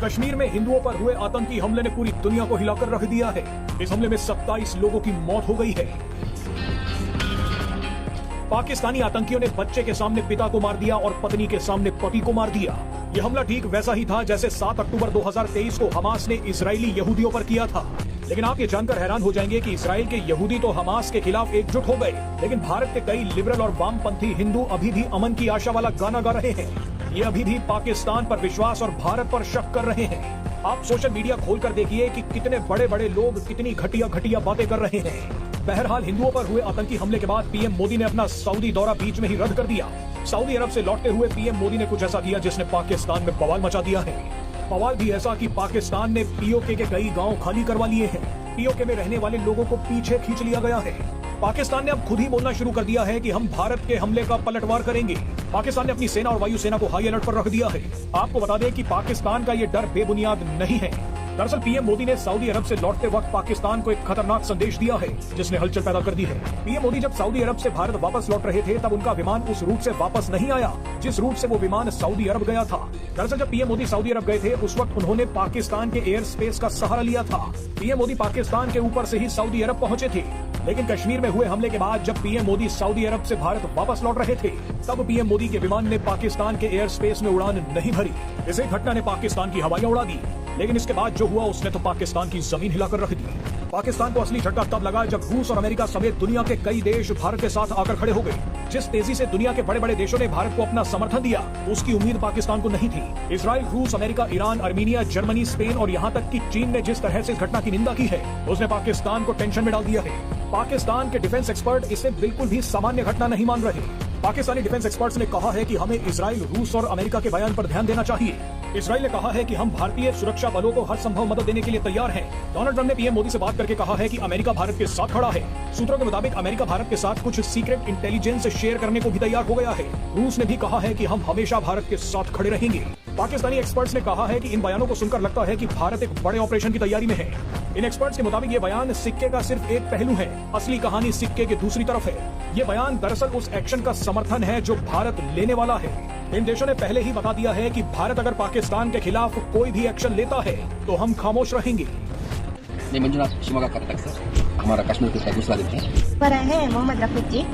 कश्मीर में हिंदुओं पर हुए आतंकी हमले ने पूरी दुनिया को हिलाकर रख दिया है। इस हमले में 27 लोगों की मौत हो गई है। पाकिस्तानी आतंकियों ने बच्चे के सामने पिता को मार दिया और पत्नी के सामने पति को मार दिया। यह हमला ठीक वैसा ही था जैसे 7 अक्टूबर 2023 को हमास ने इजरायली यहूदियों पर किया था। लेकिन आप ये जानकर हैरान हो जाएंगे कि इजराइल के यहूदी तो हमास के खिलाफ एकजुट हो गए, लेकिन भारत के कई लिबरल और वामपंथी हिंदू अभी भी अमन की आशा वाला गाना गा रहे हैं। ये अभी भी पाकिस्तान पर विश्वास और भारत पर शक कर रहे हैं। आप सोशल मीडिया खोलकर देखिए कि कितने बड़े बड़े लोग कितनी घटिया घटिया बातें कर रहे हैं। बहरहाल, हिंदुओं पर हुए आतंकी हमले के बाद पीएम मोदी ने अपना सऊदी दौरा बीच में ही रद्द कर दिया। सऊदी अरब से लौटते हुए पीएम मोदी ने कुछ ऐसा किया जिसने पाकिस्तान में बवाल मचा दिया है। बवाल भी ऐसा कि पाकिस्तान ने पीओके के कई गांव खाली करवा लिए हैं। पीओके में रहने वाले लोगों को पीछे खींच लिया गया है। पाकिस्तान ने अब खुद ही बोलना शुरू कर दिया है कि हम भारत के हमले का पलटवार करेंगे। पाकिस्तान ने अपनी सेना और वायुसेना को हाई अलर्ट पर रख दिया है। आपको बता दें कि पाकिस्तान का ये डर बेबुनियाद नहीं है। दरअसल पीएम मोदी ने सऊदी अरब से लौटते वक्त पाकिस्तान को एक खतरनाक संदेश दिया है जिसने हलचल पैदा कर दी है। पीएम मोदी जब सऊदी अरब से भारत वापस लौट रहे थे तब उनका विमान उस रूट से वापस नहीं आया जिस रूट से वो विमान सऊदी अरब गया था। दरअसल जब पीएम मोदी सऊदी अरब गए थे उस वक्त उन्होंने पाकिस्तान के एयर स्पेस का सहारा लिया था। पीएम मोदी पाकिस्तान के ऊपर से ही सऊदी अरब पहुंचे थे। लेकिन कश्मीर में हुए हमले के बाद जब पीएम मोदी सऊदी अरब से भारत वापस लौट रहे थे तब पीएम मोदी के विमान ने पाकिस्तान के एयर स्पेस में उड़ान नहीं भरी। इस घटना ने पाकिस्तान की हवाइयां उड़ा दी। लेकिन इसके बाद जो हुआ उसने तो पाकिस्तान की जमीन हिलाकर रख दी। पाकिस्तान को असली झटका तब लगा जब रूस और अमेरिका समेत दुनिया के कई देश भारत के साथ आकर खड़े हो गए। जिस तेजी से दुनिया के बड़े बड़े देशों ने भारत को अपना समर्थन दिया उसकी उम्मीद पाकिस्तान को नहीं थी। इजराइल, रूस, America, Iran, Armenia, Germany, Spain और यहाँ तक कि चीन ने जिस तरह से इस घटना की निंदा की है उसने पाकिस्तान को टेंशन में डाल दिया है। पाकिस्तान के डिफेंस एक्सपर्ट इसे बिल्कुल भी सामान्य घटना नहीं मान रहे। पाकिस्तानी डिफेंस एक्सपर्ट्स ने कहा है कि हमें इजराइल, रूस और अमेरिका के बयान पर ध्यान देना चाहिए। इजराइल ने कहा है कि हम भारतीय सुरक्षा बलों को हर संभव मदद देने के लिए तैयार हैं। डोनाल्ड ट्रंप ने पीएम मोदी से बात करके कहा है कि अमेरिका भारत के साथ खड़ा है। सूत्रों के मुताबिक अमेरिका भारत के साथ कुछ सीक्रेट इंटेलिजेंस शेयर करने को भी तैयार हो गया है। रूस ने भी कहा है कि हम हमेशा भारत के साथ खड़े रहेंगे। पाकिस्तानी एक्सपर्ट्स ने कहा है कि इन बयानों को सुनकर लगता है कि भारत एक बड़े ऑपरेशन की तैयारी में है। इन एक्सपर्ट्स के मुताबिक ये बयान सिक्के का सिर्फ एक पहलू है, असली कहानी सिक्के की दूसरी तरफ है। ये बयान दरअसल उस एक्शन का समर्थन है जो भारत लेने वाला है। इन देशों ने पहले ही बता दिया है कि भारत अगर पाकिस्तान के खिलाफ कोई भी एक्शन लेता है तो हम खामोश रहेंगे। मंजुनाथ, शिमोगा कर्नाटक से हमारा कश्मीर के साथ दूसरा दिन है। पर है मोहम्मद रफीक जी।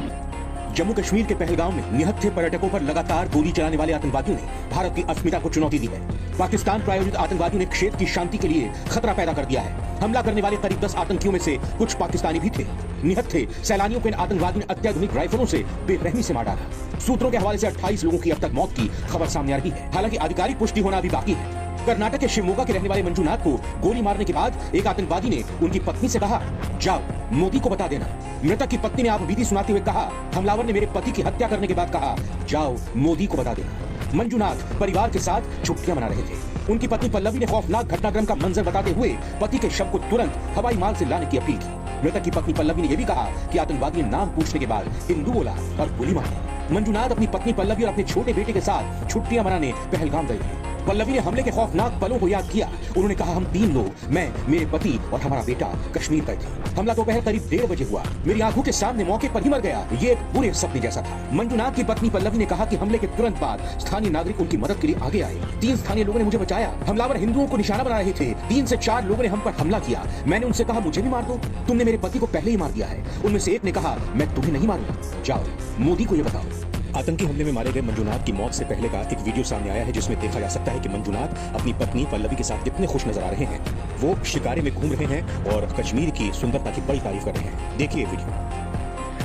जम्मू कश्मीर के पहलगाम में निहत्थे पर्यटकों पर लगातार गोली चलाने वाले आतंकवादियों ने भारत की अस्मिता को चुनौती दी है। पाकिस्तान प्रायोजित आतंकवादियों ने क्षेत्र की शांति के लिए खतरा पैदा कर दिया है। हमला करने वाले करीब 10 आतंकियों में से कुछ पाकिस्तानी भी थे। निहत्थे सैलानियों को इन आतंकवादियों ने अत्याधुनिक राइफलों से बेरहमी से मार डाला। सूत्रों के हवाले से 28 लोगों की अब तक मौत की खबर सामने आ रही है। हालांकि आधिकारिक पुष्टि होना अभी बाकी है। कर्नाटक के शिवमोगा के रहने वाले मंजुनाथ को गोली मारने के बाद एक आतंकवादी ने उनकी पत्नी से कहा, जाओ मोदी को बता देना। मृतक की पत्नी ने आपबीती सुनाते हुए कहा, हमलावर ने मेरे पति की हत्या करने के बाद कहा, जाओ मोदी को बता देना। मंजुनाथ परिवार के साथ छुट्टियां मना रहे थे। उनकी पत्नी पल्लवी ने खौफनाक घटनाक्रम का मंजर बताते हुए पति के शव को तुरंत हवाई मार्ग से लाने की अपील की। मृतक की पत्नी पल्लवी ने यह भी कहा कि आतंकवादी ने नाम पूछने के बाद हिंदू बोला और गोली मारी। मंजुनाथ अपनी पत्नी पल्लवी और अपने छोटे बेटे के साथ छुट्टियां मनाने पहलगाम गए थे। पल्लवी ने हमले के खौफनाक पलों को याद किया। उन्होंने कहा, हम 3 लोग, मैं, मेरे पति और हमारा बेटा कश्मीर गए थे। हमला दोपहर करीब 1:30 बजे हुआ। मेरी आंखों के सामने मौके पर ही मर गया। ये एक बुरे सपने जैसा था। मंजुनाथ की पत्नी पल्लवी ने कहा कि हमले के तुरंत बाद स्थानीय नागरिक उनकी मदद के लिए आगे आए। 3 स्थानीय लोगों ने मुझे बचाया। हमलावर हिंदुओं को निशाना बना रहे थे। 3 से 4 लोगों ने हम पर हमला किया। मैंने उनसे कहा, मुझे भी मार दो, तुमने मेरे पति को पहले ही मार दिया है। उनमें से एक ने कहा, मैं तुम्हें नहीं मारूंगा, जाओ मोदी को ये बताओ। आतंकी हमले में मारे गए मंजुनाथ की मौत से पहले का एक वीडियो सामने आया है जिसमें देखा जा सकता है कि मंजुनाथ अपनी पत्नी पल्लवी के साथ कितने खुश नजर आ रहे हैं। वो शिकारे में घूम रहे हैं और कश्मीर की सुंदरता की बड़ी तारीफ कर रहे हैं। देखिए वीडियो।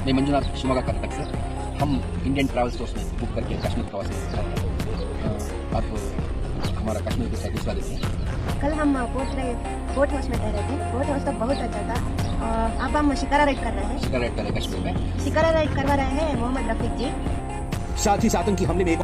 मैं मंजुनाथ, शिमोगा कर्नाटक से हम इंडियन ट्रैवल्स में बुक करके कश्मीर प्रवास कर रहे हैं। अब हमारा कश्मीर के साथ दूसरा दिन है। कल हम बोट हाउस में ठहरे थे। बोट हाउस तो बहुत अच्छा था। अब हम शिकारा राइड कर रहे हैं। शिकारा राइड कर रहे हैं कश्मीर में। शिकारा राइड करवा रहे हैं मोहम्मद रफीक जी। साथ ही आतंकी हमले में